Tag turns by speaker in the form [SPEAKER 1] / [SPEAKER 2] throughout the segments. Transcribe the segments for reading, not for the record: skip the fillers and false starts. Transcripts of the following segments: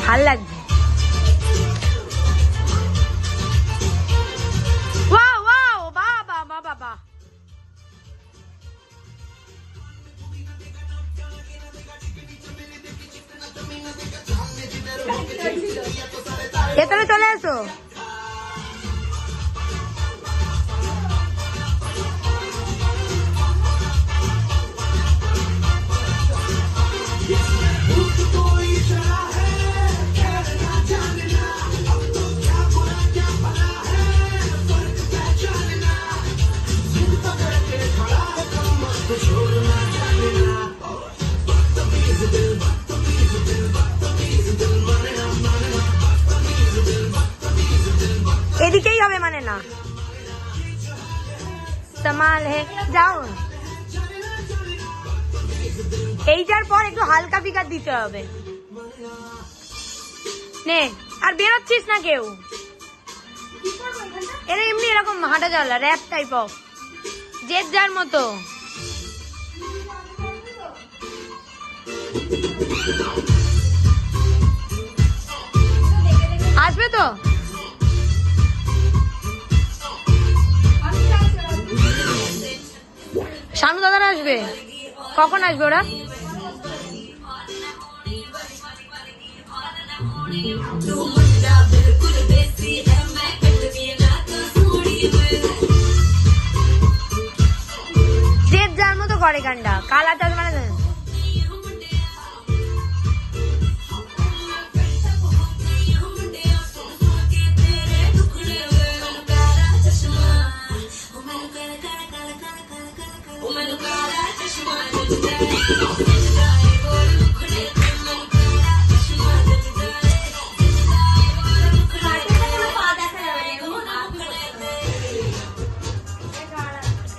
[SPEAKER 1] ভাল লাগছে। Wow wow, বাবা বাবা বাবা। ভেতরে চলে এসো। এদিকেই হবে মানে না, সামাল হে যাও। এইটার পর একটু হালকা ফিকার দিতে হবে। নে, আর বেরোচ্ছিস না কেউ। এরা এমনি এরকম হাঁটা চলা র্যাপ টাইপ অফ, জেদ যার মতো। আসবে তো? শানু দাদারা আসবে। কখন আসবে ওরা? জেদ যার মতো করে গানটা, কালা চাল মানে।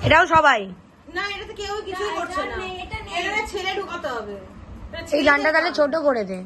[SPEAKER 1] এটাও সবাই
[SPEAKER 2] না, এটাতে কেউ কিছুই করছে না, এটা ছেলে ঢুকাতে হবে।
[SPEAKER 1] এই গানটা তাহলে ছোট করে দে।